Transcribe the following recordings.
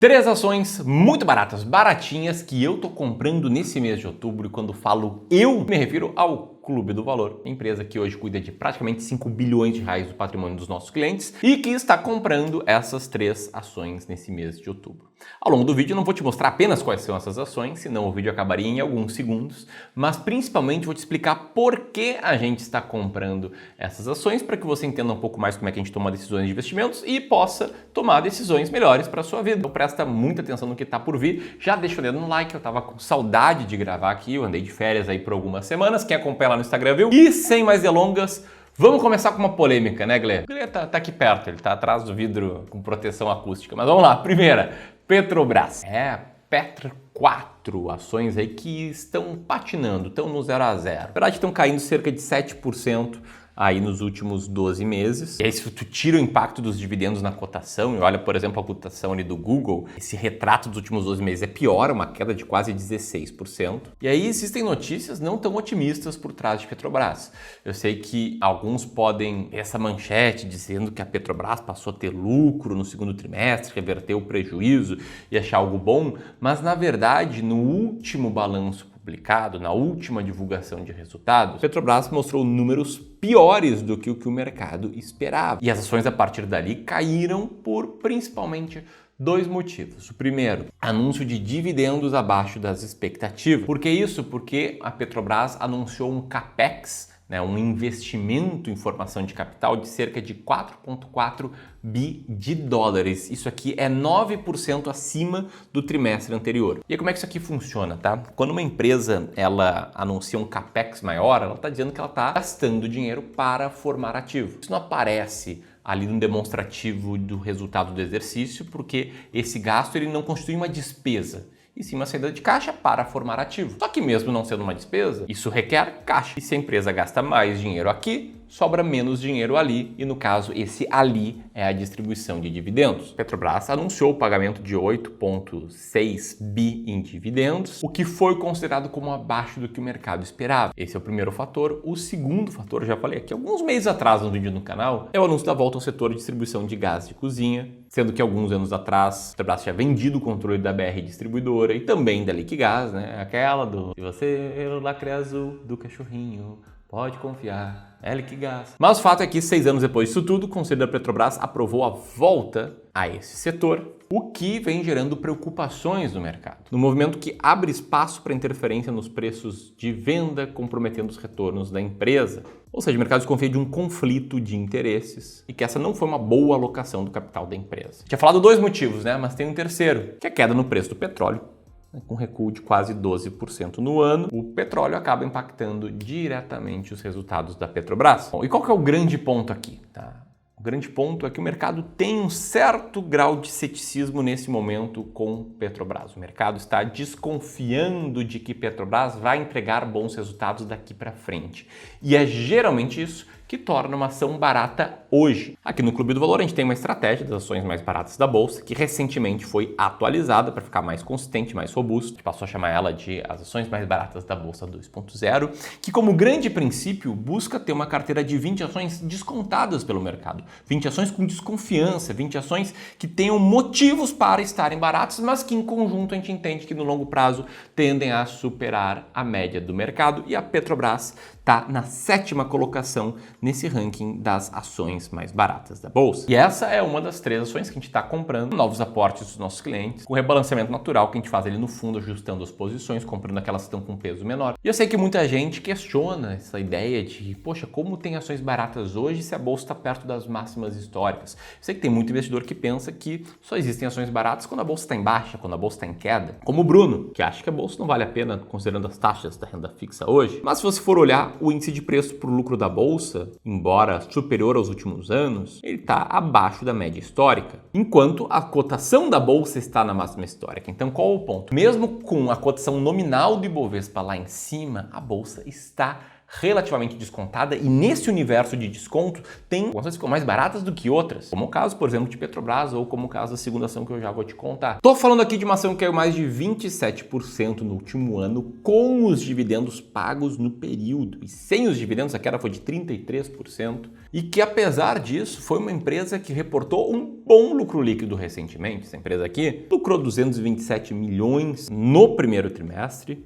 Três ações muito baratas, baratinhas, que eu tô comprando nesse mês de outubro. E quando falo eu, me refiro ao Clube do Valor, empresa que hoje cuida de praticamente 5 bilhões de reais do patrimônio dos nossos clientes e que está comprando essas três ações nesse mês de outubro. Ao longo do vídeo eu não vou te mostrar apenas quais são essas ações, senão o vídeo acabaria em alguns segundos, mas principalmente vou te explicar por que a gente está comprando essas ações para que você entenda um pouco mais como é que a gente toma decisões de investimentos e possa tomar decisões melhores para a sua vida. Então presta muita atenção no que está por vir, já deixa o dedo no like, eu estava com saudade de gravar aqui, eu andei de férias aí por algumas semanas, quem acompanha lá no Instagram viu? E sem mais delongas, vamos começar com uma polêmica, né, Glê? O Glê tá aqui perto, ele tá atrás do vidro com proteção acústica. Mas vamos lá, primeira, Petrobras. Petro 4 ações aí que estão patinando, estão no 0 a 0. Na verdade, estão caindo cerca de 7% aí nos últimos 12 meses. E aí, se tu tira o impacto dos dividendos na cotação e olha, por exemplo, a cotação ali do Google, esse retrato dos últimos 12 meses é pior, uma queda de quase 16%. E aí existem notícias não tão otimistas por trás de Petrobras. Eu sei que alguns podem ver essa manchete dizendo que a Petrobras passou a ter lucro no segundo trimestre, reverteu o prejuízo e achar algo bom, mas na verdade, no último balanço publicado, na última divulgação de resultados, a Petrobras mostrou números piores do que o mercado esperava. E as ações a partir dali caíram por principalmente dois motivos. O primeiro, anúncio de dividendos abaixo das expectativas. Por que isso? Porque a Petrobras anunciou um CAPEX, um investimento em formação de capital de cerca de 4,4 bi de dólares. Isso aqui é 9% acima do trimestre anterior. E aí, como é que isso aqui funciona, tá? Quando uma empresa ela anuncia um CAPEX maior, ela está dizendo que ela está gastando dinheiro para formar ativo. Isso não aparece ali no demonstrativo do resultado do exercício, porque esse gasto ele não constitui uma despesa, e sim uma saída de caixa para formar ativo. Só que mesmo não sendo uma despesa, isso requer caixa. E se a empresa gasta mais dinheiro aqui, sobra menos dinheiro ali, e no caso esse ali é a distribuição de dividendos. A Petrobras anunciou o pagamento de 8,6 bi em dividendos, o que foi considerado como abaixo do que o mercado esperava. Esse é o primeiro fator. O segundo fator, já falei aqui alguns meses atrás no vídeo no canal, é o anúncio da volta ao setor de distribuição de gás de cozinha, sendo que alguns anos atrás a Petrobras tinha vendido o controle da BR Distribuidora e também da Liquigás, aquela do se você é o lacre azul do cachorrinho, pode confiar, é Liquigás. Mas o fato é que 6 anos depois disso tudo, o Conselho da Petrobras aprovou a volta a esse setor, o que vem gerando preocupações no mercado. No movimento que abre espaço para interferência nos preços de venda, comprometendo os retornos da empresa. Ou seja, o mercado desconfia de um conflito de interesses e que essa não foi uma boa alocação do capital da empresa. Tinha falado dois motivos, mas tem um terceiro, que é a queda no preço do petróleo. Com recuo de quase 12% no ano, o petróleo acaba impactando diretamente os resultados da Petrobras. Bom, e qual que é o grande ponto aqui? O grande ponto é que o mercado tem um certo grau de ceticismo nesse momento com Petrobras. O mercado está desconfiando de que Petrobras vai entregar bons resultados daqui para frente. E é geralmente isso que torna uma ação barata hoje. Aqui no Clube do Valor a gente tem uma estratégia das ações mais baratas da Bolsa que recentemente foi atualizada para ficar mais consistente, mais robusto. A gente passou a chamar ela de as ações mais baratas da Bolsa 2.0, que como grande princípio busca ter uma carteira de 20 ações descontadas pelo mercado. 20 ações com desconfiança, 20 ações que tenham motivos para estarem baratas, mas que em conjunto a gente entende que no longo prazo tendem a superar a média do mercado, e a Petrobras está na 7ª colocação nesse ranking das ações mais baratas da Bolsa. E essa é uma das 3 ações que a gente está comprando, novos aportes dos nossos clientes, com rebalanceamento natural que a gente faz ali no fundo, ajustando as posições, comprando aquelas que estão com peso menor. E eu sei que muita gente questiona essa ideia de, poxa, como tem ações baratas hoje se a Bolsa está perto das máximas históricas? Eu sei que tem muito investidor que pensa que só existem ações baratas quando a Bolsa está em baixa, quando a Bolsa está em queda, como o Bruno, que acha que a Bolsa não vale a pena considerando as taxas da renda fixa hoje. Mas se você for olhar o índice de preço por lucro da Bolsa, embora superior aos últimos anos, ele está abaixo da média histórica, enquanto a cotação da Bolsa está na máxima histórica. Então qual é o ponto? Mesmo com a cotação nominal do Ibovespa lá em cima, a Bolsa está relativamente descontada e nesse universo de desconto tem algumas ações que ficam mais baratas do que outras, como o caso, por exemplo, de Petrobras ou como o caso da segunda ação que eu já vou te contar. Tô falando aqui de uma ação que caiu mais de 27% no último ano com os dividendos pagos no período e sem os dividendos a queda foi de 33% e que apesar disso foi uma empresa que reportou um bom lucro líquido recentemente. Essa empresa aqui lucrou 227 milhões no primeiro trimestre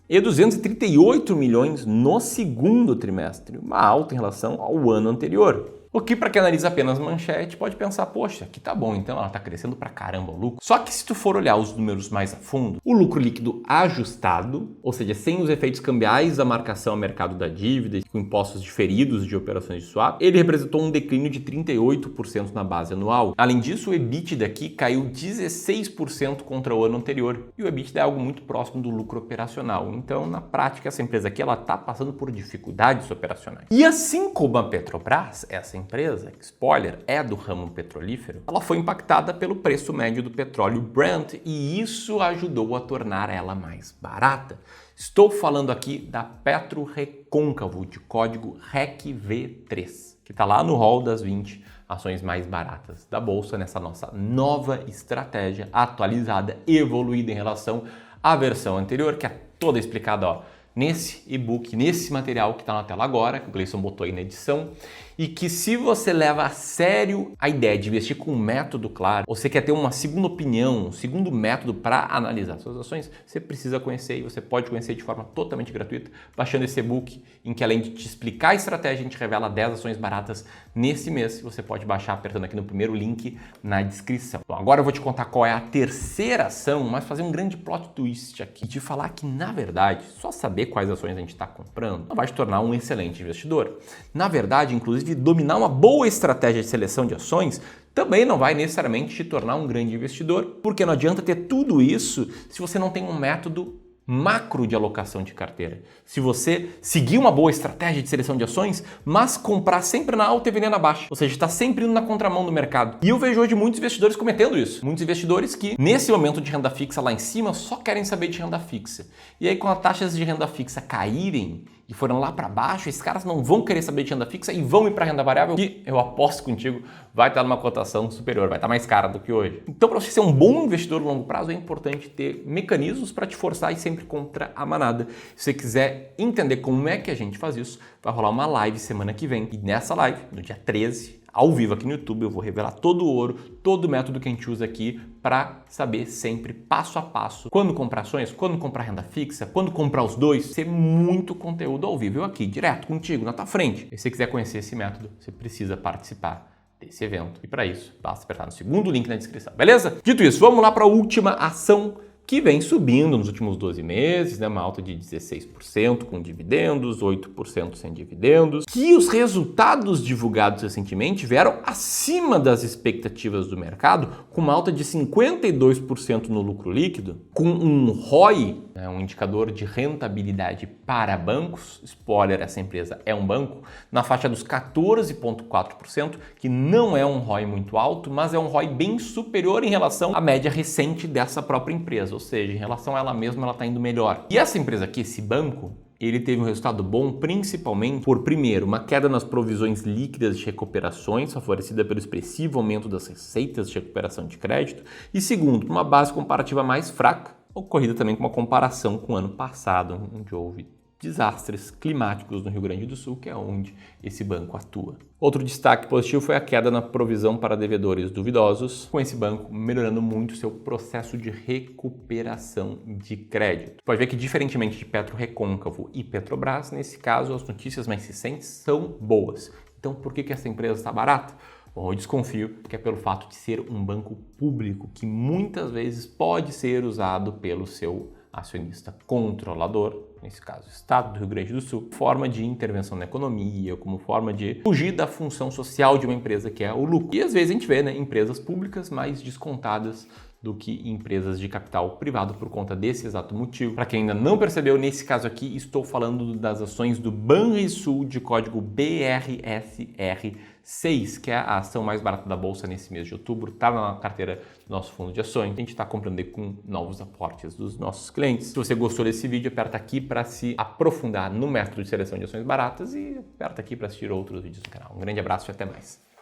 e 238 milhões no segundo trimestre, uma alta em relação ao ano anterior. O que, para quem analisa apenas manchete, pode pensar, poxa, aqui tá bom, então ela tá crescendo pra caramba o lucro. Só que se tu for olhar os números mais a fundo, o lucro líquido ajustado, ou seja, sem os efeitos cambiais da marcação ao mercado da dívida, com impostos diferidos de operações de swap, ele representou um declínio de 38% na base anual. Além disso, o EBITDA aqui caiu 16% contra o ano anterior, e o EBITDA é algo muito próximo do lucro operacional. Então, na prática, essa empresa aqui ela tá passando por dificuldades operacionais. E assim como a Petrobras, essa empresa, que, spoiler, é do ramo petrolífero, ela foi impactada pelo preço médio do petróleo Brent e isso ajudou a tornar ela mais barata. Estou falando aqui da PetroRecôncavo, de código RECV3, que está lá no hall das 20 ações mais baratas da Bolsa nessa nossa nova estratégia atualizada, evoluída em relação à versão anterior, que é toda explicada, ó, nesse e-book, nesse material que está na tela agora, que o Gleison botou aí na edição, e que se você leva a sério a ideia de investir com um método claro, ou você quer ter uma segunda opinião, um segundo método para analisar suas ações, você precisa conhecer e você pode conhecer de forma totalmente gratuita, baixando esse e-book em que além de te explicar a estratégia, a gente revela 10 ações baratas nesse mês, você pode baixar apertando aqui no primeiro link na descrição. Bom, agora eu vou te contar qual é a terceira ação, mas fazer um grande plot twist aqui, de falar que na verdade, só saber quais ações a gente está comprando não vai te tornar um excelente investidor. Na verdade, inclusive, dominar uma boa estratégia de seleção de ações também não vai necessariamente te tornar um grande investidor, porque não adianta ter tudo isso se você não tem um método macro de alocação de carteira. Se você seguir uma boa estratégia de seleção de ações, mas comprar sempre na alta e vender na baixa, ou seja, está sempre indo na contramão do mercado. E eu vejo hoje muitos investidores cometendo isso. Muitos investidores que, nesse momento de renda fixa lá em cima, só querem saber de renda fixa. E aí, quando as taxas de renda fixa caírem e foram lá para baixo, esses caras não vão querer saber de renda fixa e vão ir para renda variável, que eu aposto contigo vai estar numa cotação superior, vai estar mais cara do que hoje. Então, para você ser um bom investidor no longo prazo, é importante ter mecanismos para te forçar e sempre contra a manada. Se você quiser entender como é que a gente faz isso, vai rolar uma live semana que vem. E nessa live, no dia 13, ao vivo aqui no YouTube, eu vou revelar todo o ouro, todo o método que a gente usa aqui para saber sempre, passo a passo, quando comprar ações, quando comprar renda fixa, quando comprar os dois, ser muito conteúdo ao vivo, eu aqui, direto contigo, na tua frente. E se você quiser conhecer esse método, você precisa participar desse evento. E para isso, basta apertar no segundo link na descrição, beleza? Dito isso, vamos lá para a última ação que vem subindo nos últimos 12 meses, né? Uma alta de 16% com dividendos, 8% sem dividendos, que os resultados divulgados recentemente vieram acima das expectativas do mercado, com uma alta de 52% no lucro líquido, com um ROI, né? Um indicador de rentabilidade para bancos, spoiler, essa empresa é um banco, na faixa dos 14,4%, que não é um ROI muito alto, mas é um ROI bem superior em relação à média recente dessa própria empresa. Ou seja, em relação a ela mesma, ela está indo melhor. E essa empresa aqui, esse banco, ele teve um resultado bom principalmente por, primeiro, uma queda nas provisões líquidas de recuperações, favorecida pelo expressivo aumento das receitas de recuperação de crédito, e segundo, uma base comparativa mais fraca, ocorrida também com uma comparação com o ano passado, onde houve desastres climáticos no Rio Grande do Sul, que é onde esse banco atua. Outro destaque positivo foi a queda na provisão para devedores duvidosos, com esse banco melhorando muito seu processo de recuperação de crédito. Pode ver que, diferentemente de PetroRecôncavo e Petrobras, nesse caso as notícias mais recentes são boas. Então, por que essa empresa está barata? Bom, eu desconfio que é pelo fato de ser um banco público que muitas vezes pode ser usado pelo seu acionista controlador, nesse caso o Estado do Rio Grande do Sul, forma de intervenção na economia, como forma de fugir da função social de uma empresa que é o lucro. E às vezes a gente vê, né, empresas públicas mais descontadas do que empresas de capital privado por conta desse exato motivo. Para quem ainda não percebeu, nesse caso aqui estou falando das ações do Banrisul de código BRSR 6, que é a ação mais barata da bolsa nesse mês de outubro, está na carteira do nosso fundo de ações. A gente está comprando aí com novos aportes dos nossos clientes. Se você gostou desse vídeo, aperta aqui para se aprofundar no método de seleção de ações baratas e aperta aqui para assistir outros vídeos do canal. Um grande abraço e até mais.